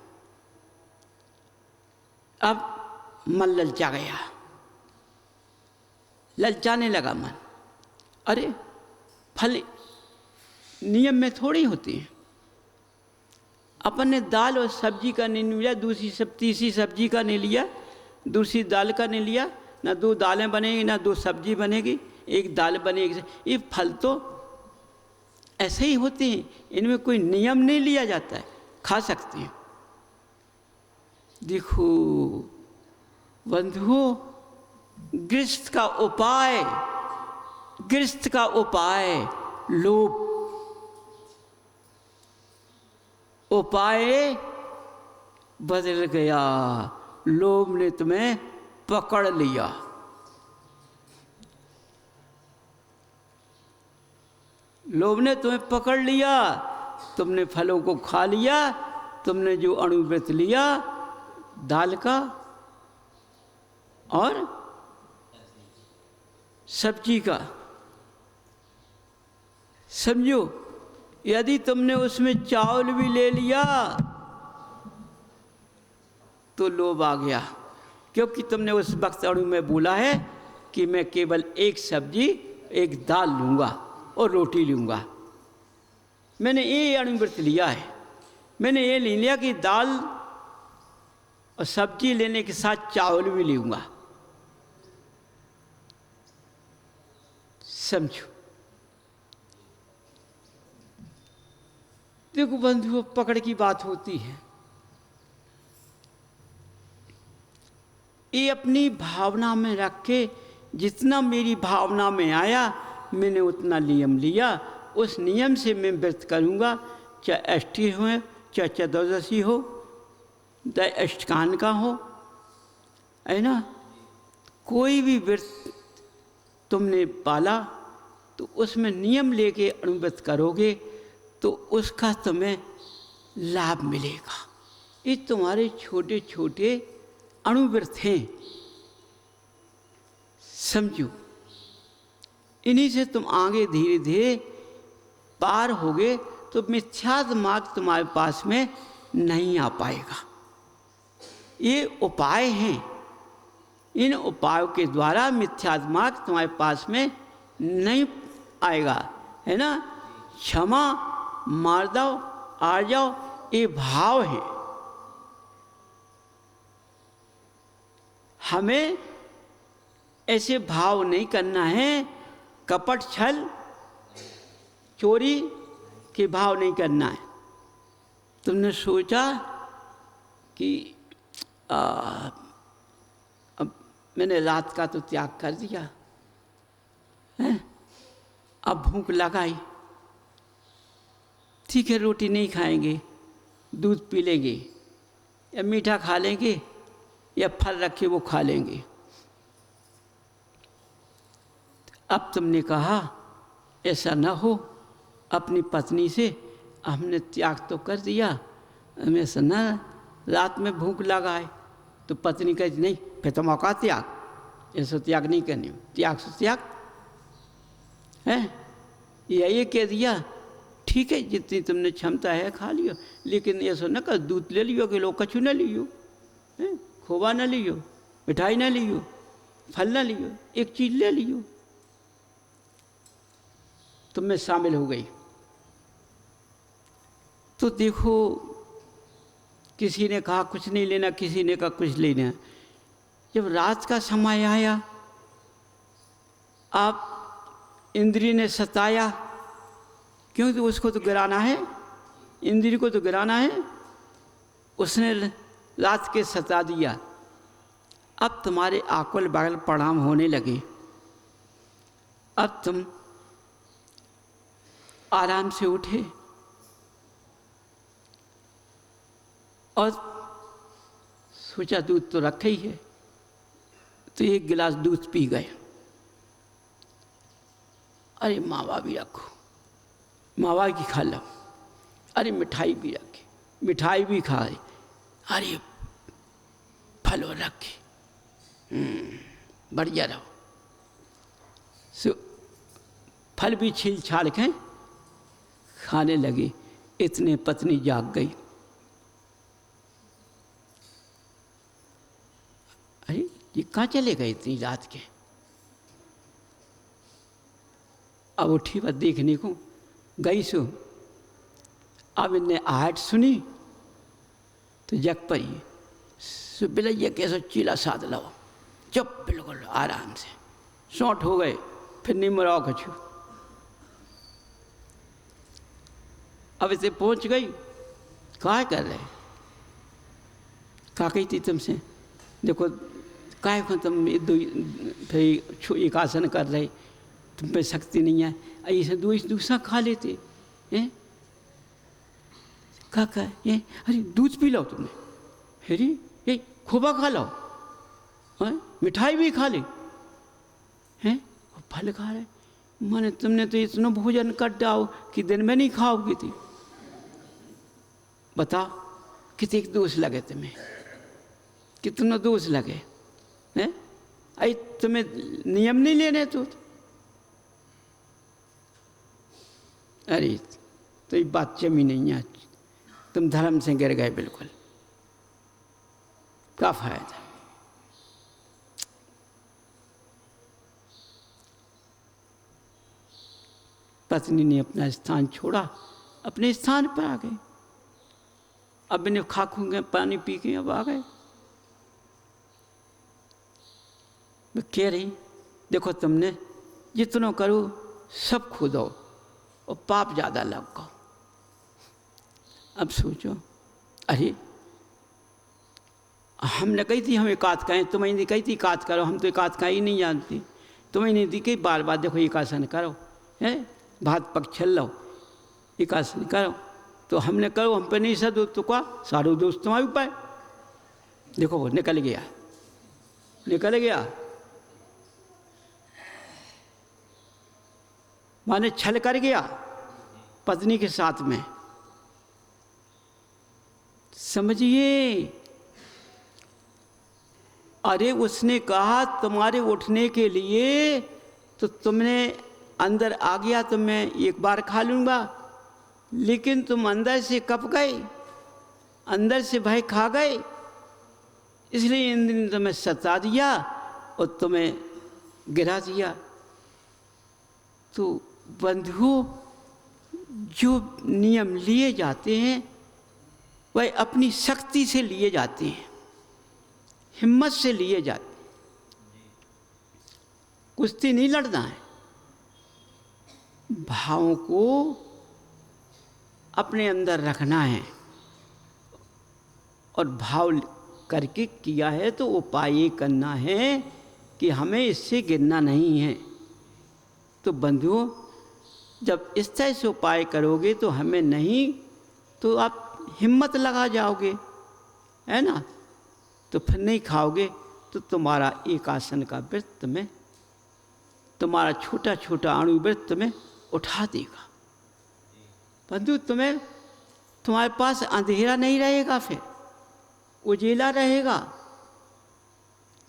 अब मन ललचा गया, ललचाने लगा मन, अरे फल नियम में थोड़ी होती है। अपन ने दाल और सब्जी का नहीं लिया, तीसरी सब्जी का नहीं लिया, दूसरी दाल का नहीं लिया, ना 2 दालें बनेगी ना 2 सब्जी बनेगी, एक दाल बनेगी। ये फल तो ऐसे ही होते हैं, इनमें कोई नियम नहीं लिया जाता है, खा सकते हैं। देखो बंधुओं, गृहस्थ का उपाय लोभ, उपाय बदल गया, लोभ ने तुम्हें पकड़ लिया। लोभ ने तुम्हें पकड़ लिया, तुमने फलों को खा लिया, तुमने जो अणुव्रत लिया दाल का और सब्जी का। समझो, यदि तुमने उसमें चावल भी ले लिया तो लोभ आ गया क्योंकि तुमने उस वक्त अणु में बोला है कि मैं केवल एक सब्जी, एक दाल लूँगा और रोटी लूँगा। मैंने ये अणुव्रत लिया है। मैंने ये ले लिया कि दाल और सब्जी लेने के साथ चावल भी लूँगा। समझो। देखो बंधुओं, पकड़ की बात होती है। ये अपनी भावना में रख के, जितना मेरी भावना में आया मैंने उतना नियम लिया। उस नियम से मैं व्रत करूँगा, चाहे अष्टी हो, चाहे चतुर्दशी हो, चाहे अष्टकान का हो, है ना। कोई भी व्रत तुमने पाला तो उसमें नियम लेके अणुव्रत करोगे तो उसका तुम्हें लाभ मिलेगा। ये तुम्हारे छोटे छोटे अणुव्रत हैं, समझो। इन्हीं से तुम आगे धीरे धीरे पार होगे तो मिथ्या दिमाग तुम्हारे पास में नहीं आ पाएगा। ये उपाय हैं, इन उपायों के द्वारा मिथ्या दिमाग तुम्हारे पास में नहीं आएगा, है ना। क्षमा, मार दो, आ जाओ, ये भाव है। हमें ऐसे भाव नहीं करना है, कपट, छल, चोरी के भाव नहीं करना है। तुमने सोचा कि अब मैंने रात का तो त्याग कर दिया है, अब भूख लगाई, ठीक है रोटी नहीं खाएंगे, दूध पी लेंगे, या मीठा खा लेंगे, या फल रखे वो खा लेंगे। अब तुमने कहा ऐसा ना हो, अपनी पत्नी से हमने त्याग तो कर दिया, हमें ऐसा ना रात में भूख लगाए। तो पत्नी कहती नहीं, फिर तो मौका त्याग, ऐसा त्याग नहीं करनी, त्याग से त्याग है। ये कह दिया, ठीक है जितनी तुमने क्षमता है खा लियो, लेकिन ऐसा न कर दूध ले लियो कि लोग कछु न लियो, खोवा न लियो, मिठाई न लियो, फल न लियो, एक चीज़ ले लियो। तुम में शामिल हो गई। तो देखो, किसी ने कहा कुछ नहीं लेना, किसी ने कहा कुछ लेना। जब रात का समय आया, आप इंद्री ने सताया, क्योंकि उसको तो गिराना है, इंद्री को तो गिराना है, उसने रात के सता दिया। अब तुम्हारे आकुल बगल प्रणाम होने लगे। अब तुम आराम से उठे और सोचा दूध तो रखा ही है, तो एक गिलास दूध पी गए। अरे मावा भी रखो, मावा की खा लो, अरे मिठाई भी रखी, मिठाई भी खाए, अरे फल रखे, बढ़िया रहो। फल भी छील छाड़ के खाने लगे। इतने पत्नी जाग गई। अरे ये कहाँ चले गए इतनी रात के? अब उठी बात देखने को गई सो। अब इनने आहट सुनी तो जग पड़ी। बिलैया कैसे चीला साध लो, चुप बिल्कुल आराम से सौंठ हो गए। फिर नहीं मराओ कछु। अब इसे पहुंच गई, क्या कर रहे? कहा कही थी तुमसे, देखो काय को तुम फिर एक आसन कर रहे, तुम पे शक्ति नहीं है, ऐसे दूसरा खा लेते हैं। कहा ये अरे दूध पी लो तुमने, अरे ये खोबा खा लो, मिठाई भी खा ले हैं, फल खा रहे। माने तुमने तो इतना भोजन कर डाओ कि दिन में नहीं खाओगी थी। बताओ कितने दोष लगे तुम्हें, कितना दोष लगे हैं? आई तुम्हें नियम नहीं लेने तो। अरे तो ये बात जमी नहीं है, तुम धर्म से गिर गए बिल्कुल। क्या फायदा? पत्नी ने अपना स्थान छोड़ा, अपने स्थान पर आ गए। अब इन्हें खा खूंगे पानी पी के अब आ गए। मैं कह रही देखो तुमने जितना करो सब खो दो और पाप ज़्यादा लग गो। अब सोचो, अरे हमने कही थी हम एकात कहें, तुम्हें नहीं कही थी एकात करो, हम तो एकात का ही नहीं जानती। तुम्हें नहीं दी कि बार बार देखो एकासन करो, है भात पक छल लो, एकासन करो। तो हमने करो, हम पे नहीं सदो तो क्या सारो दोस्त तुम्हारे पाए। देखो वो निकल गया, निकल गया, माने छल कर गया पत्नी के साथ में। समझिए, अरे उसने कहा तुम्हारे उठने के लिए तो तुमने अंदर आ गया तो मैं एक बार खा लूँगा, लेकिन तुम अंदर से कप गए, अंदर से भाई खा गए, इसलिए इन दिन तुम्हें सता दिया और तुम्हें गिरा दिया। तो बंधुओं, जो नियम लिए जाते हैं वह अपनी शक्ति से लिए जाते हैं, हिम्मत से लिए जाते हैं। कुश्ती नहीं लड़ना है, भावों को अपने अंदर रखना है और भाव करके किया है तो उपाय ये करना है कि हमें इससे गिरना नहीं है। तो बंधुओं, जब इस तरह से उपाय करोगे तो हमें नहीं तो आप हिम्मत लगा जाओगे, है ना, तो फिर नहीं खाओगे तो तुम्हारा एक आसन का व्रत में, तुम्हारा छोटा छोटा अणु व्रत में उठा देगा। बंधु, तुम्हारे पास अंधेरा नहीं रहेगा, फिर उजेला रहेगा।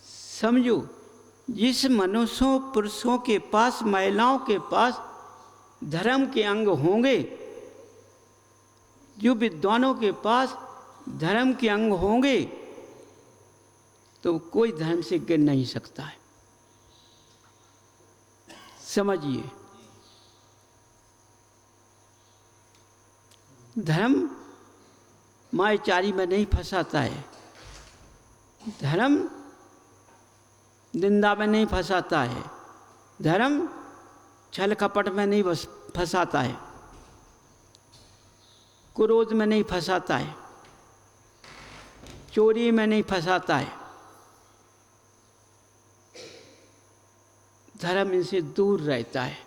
समझो, जिस मनुष्यों पुरुषों के पास, महिलाओं के पास धर्म के अंग होंगे, जो विद्वानों के पास धर्म के अंग होंगे, तो कोई धर्म से गिर नहीं सकता है। समझिए, धर्म मायाचारी में नहीं फंसाता है, धर्म निंदा में नहीं फंसाता है, धर्म छल कपट में नहीं फंसाता है, क्रोध में नहीं फंसाता है, चोरी में नहीं फंसाता है। धर्म इनसे दूर रहता है।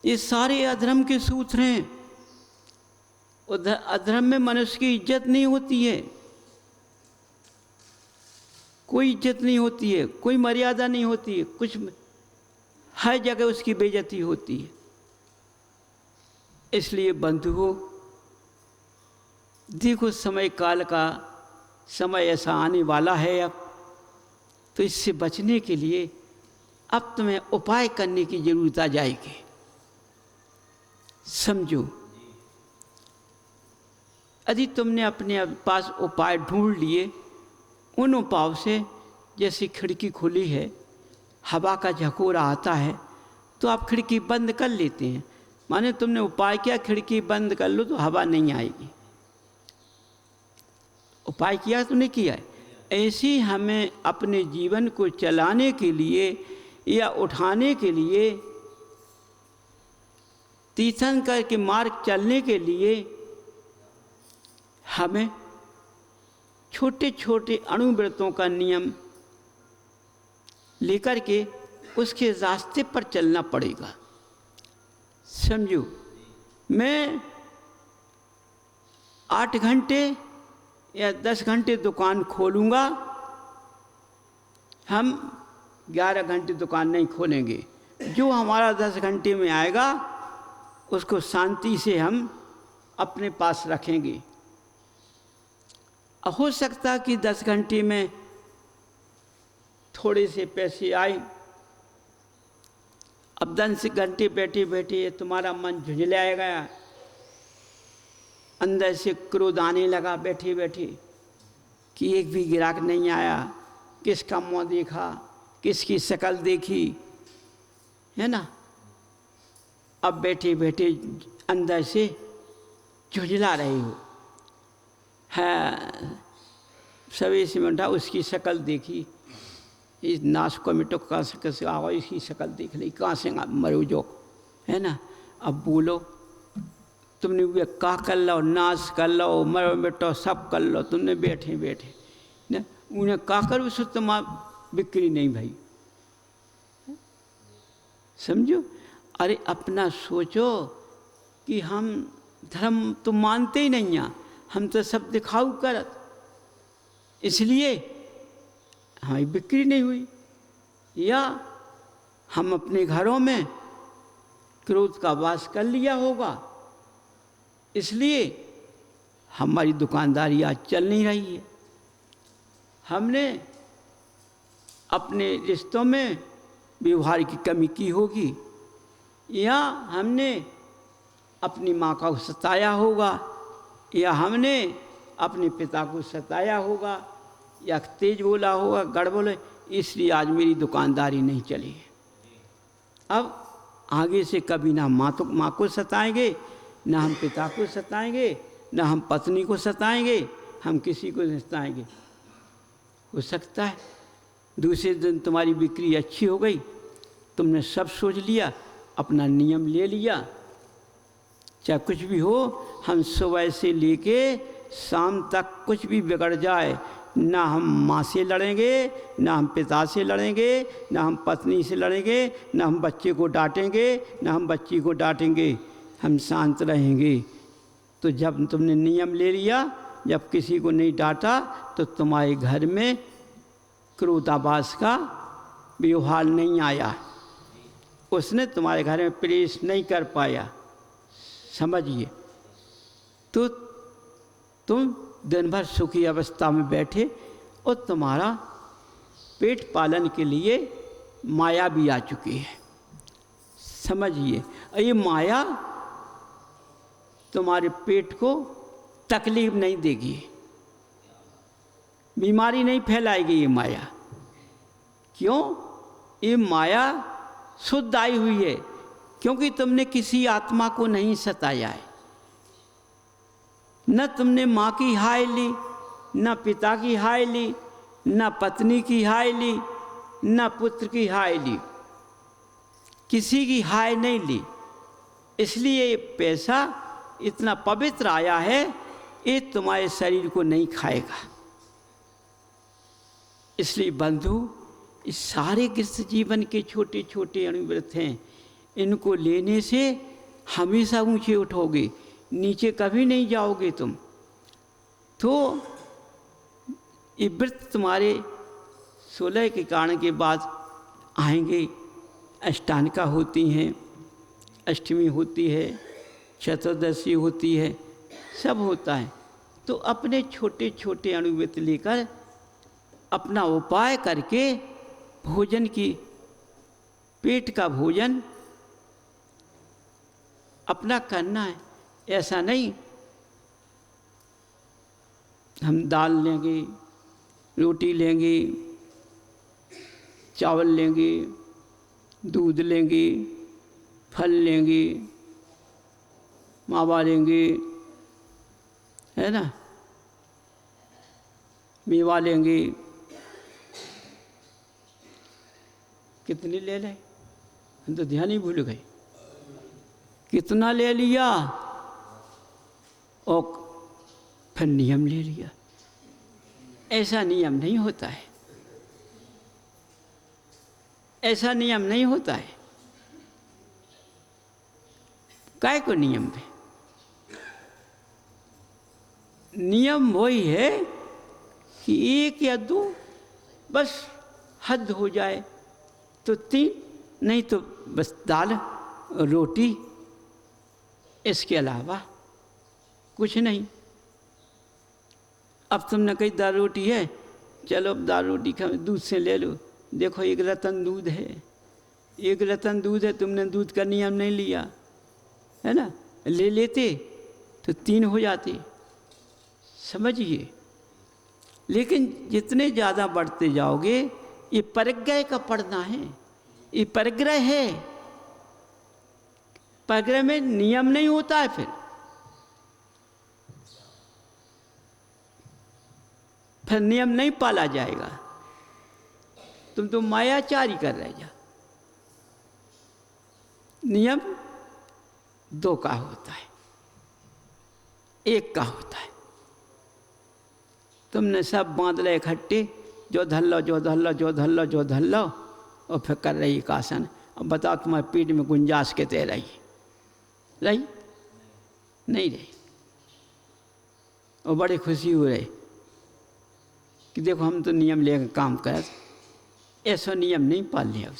ये सारे अधर्म के सूत्र हैं। अधर्म में मनुष्य की इज्जत नहीं होती है, कोई इज्जत नहीं होती है, कोई मर्यादा नहीं होती है, कुछ हर जगह उसकी बेइज्जती होती है। इसलिए बंधुओं, देखो समय काल का समय ऐसा आने वाला है अब, तो इससे बचने के लिए अब तुम्हें उपाय करने की जरूरत आ जाएगी। समझो, यदि तुमने अपने पास उपाय ढूंढ लिए, उन उपायों से, जैसे खिड़की खुली है, हवा का झकोरा आता है तो आप खिड़की बंद कर लेते हैं। माने तुमने उपाय किया, खिड़की बंद कर लो तो हवा नहीं आएगी। उपाय किया तुमने किया है। ऐसे ही हमें अपने जीवन को चलाने के लिए या उठाने के लिए, तीर्थंकर के मार्ग चलने के लिए हमें छोटे छोटे अणुव्रतों का नियम लेकर के उसके रास्ते पर चलना पड़ेगा। समझो, मैं 8 घंटे या 10 घंटे दुकान खोलूँगा, हम 11 घंटे दुकान नहीं खोलेंगे। जो हमारा 10 घंटे में आएगा उसको शांति से हम अपने पास रखेंगे। हो सकता कि 10 घंटे में थोड़े से पैसे आए, अब 10 घंटे बैठे बैठे तुम्हारा मन झुंझलाएगा, अंदर से क्रोध आने लगा बैठे बैठे कि एक भी ग्राहक नहीं आया, किसका मुँह देखा, किसकी शक्ल देखी, है ना। अब बैठे बैठे अंदर से झुंझला रहे हो। है सवेरे से उठा, उसकी शक्ल देखी, इस नाश को मिटो कहाँ से कैसे आओ, इसकी शक्ल देख ली, कहाँ से मरो जो, है ना। अब बोलो, तुमने वे का कर लो, नाश कर लो, मरो मिटो सब कर लो, तुमने बैठे बैठे ना उन्हें का करो, सो तुम्हारा बिक्री नहीं भाई, समझो। अरे अपना सोचो कि हम धर्म तो मानते ही नहीं हैं, हम तो सब दिखाऊ करत, इसलिए हमारी बिक्री नहीं हुई। या हम अपने घरों में क्रोध का वास कर लिया होगा, इसलिए हमारी दुकानदारी आज चल नहीं रही है। हमने अपने रिश्तों में व्यवहार की कमी की होगी, या हमने अपनी माँ को सताया होगा, या हमने अपने पिता को सताया होगा, या तेज बोला होगा, गड़बड़, इसलिए आज मेरी दुकानदारी नहीं चली है। अब आगे से कभी ना माँ को सताएंगे, ना हम पिता को सताएंगे, ना हम पत्नी को सताएंगे, हम किसी को नहीं सताएंगे। हो सकता है दूसरे दिन तुम्हारी बिक्री अच्छी हो गई, तुमने सब सोच लिया, अपना नियम ले लिया, चाहे कुछ भी हो, हम सुबह से लेके शाम तक कुछ भी बिगड़ जाए, ना हम माँ से लड़ेंगे, ना हम पिता से लड़ेंगे, ना हम पत्नी से लड़ेंगे, ना हम बच्चे को डांटेंगे, ना हम बच्ची को डांटेंगे, हम शांत रहेंगे। तो जब तुमने नियम ले लिया, जब किसी को नहीं डांटा, तो तुम्हारे घर में क्रोधाभास का व्यवहार नहीं आया, उसने तुम्हारे घर में प्रवेश नहीं कर पाया, समझिए। तो तुम दिन भर सुखी अवस्था में बैठे और तुम्हारा पेट पालन के लिए माया भी आ चुकी है, समझिए। ये माया तुम्हारे पेट को तकलीफ नहीं देगी, बीमारी नहीं फैलाएगी ये माया। क्यों? ये माया शुद्ध आई हुई है, क्योंकि तुमने किसी आत्मा को नहीं सताया है। न तुमने माँ की हाय ली, न पिता की हाय ली, न पत्नी की हाय ली, न पुत्र की हाय ली, किसी की हाय नहीं ली। इसलिए ये पैसा इतना पवित्र आया है, ये तुम्हारे शरीर को नहीं खाएगा। इसलिए बंधु, इस सारे गृहस्थ जीवन के छोटे छोटे अनुव्रत हैं, इनको लेने से हमेशा ऊंचे उठोगे, नीचे कभी नहीं जाओगे तुम। तो ये व्रत तुम्हारे 16 के कारण के बाद आएंगे। अष्टांगिका होती हैं, अष्टमी होती है, चतुर्दशी होती है, सब होता है। तो अपने छोटे छोटे अनुव्रत लेकर अपना उपाय करके भोजन की, पेट का भोजन अपना करना है। ऐसा नहीं हम दाल लेंगे, रोटी लेंगे, चावल लेंगे, दूध लेंगे, फल लेंगे, मावा लेंगे, है ना, मेवा लेंगे, कितनी ले लें, हम तो ध्यान ही भूल गए, कितना ले लिया और फिर नियम ले लिया। ऐसा नियम नहीं होता है, ऐसा नियम नहीं होता है। काय को नियम पे? नियम वही है कि 1 या 2 बस हद हो जाए तो 3, नहीं तो बस दाल रोटी, इसके अलावा कुछ नहीं। अब तुमने कही दाल रोटी है, चलो अब दाल रोटी खा, दूध से ले लो, देखो 1 रतन दूध है, 1 रतन दूध है, तुमने दूध का नियम नहीं लिया, है ना, ले लेते तो 3 हो जाते, समझिए। लेकिन जितने ज़्यादा बढ़ते जाओगे, ये परिग्रह का पढ़ना है, ये परिग्रह है। परिग्रह में नियम नहीं होता है, फिर नियम नहीं पाला जाएगा। तुम तो मायाचारी कर रहे जा। नियम दो का होता है, एक का होता है। तुमने सब बांध ले इकट्ठे, जो धर लो जो धर लो जो धर लो जो धर लो, और फिर कर रही एक आसन। अब बताओ तुम्हारे पेट में गुंजाश कितने रही? नहीं रही। और बड़ी खुशी हो रही कि देखो हम तो नियम लेकर काम कर, ऐसा नियम नहीं पाल लिया।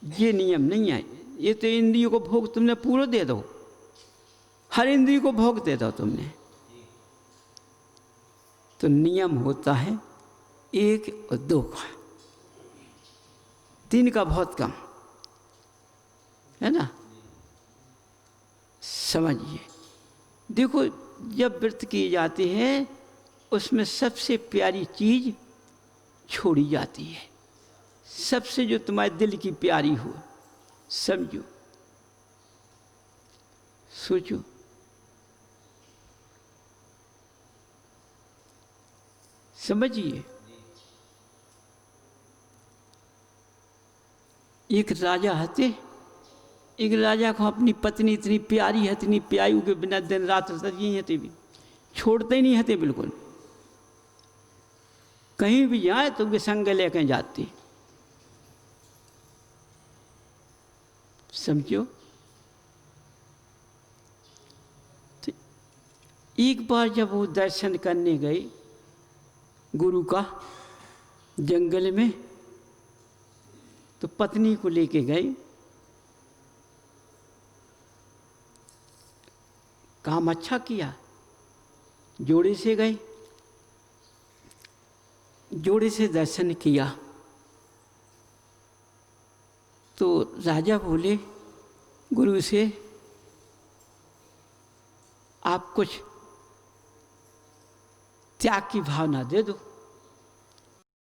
ये नियम नहीं है। ये तो इंद्रियों को भोग तुमने पूरा दे दो, हर इंद्रिय को भोग दे दो तुमने। तो नियम होता है एक और दो का, तीन का बहुत कम है ना। समझिए, देखो जब व्रत किए जाते हैं उसमें सबसे प्यारी चीज छोड़ी जाती है, सबसे जो तुम्हारे दिल की प्यारी हो। समझो, सोचो, समझिए। एक राजा हते, एक राजा को अपनी पत्नी इतनी प्यारी है, इतनी प्यारी के बिना दिन रात सजी हते भी छोड़ते ही नहीं हते बिल्कुल। कहीं भी जाए तो उनके संग लेकर जाती। समझो, तो एक बार जब वो दर्शन करने गई गुरु का जंगल में, तो पत्नी को लेके गई। काम अच्छा किया, जोड़े से गई, जोड़े से दर्शन किया। तो राजा बोले गुरु से, आप कुछ त्याग की भावना दे दो।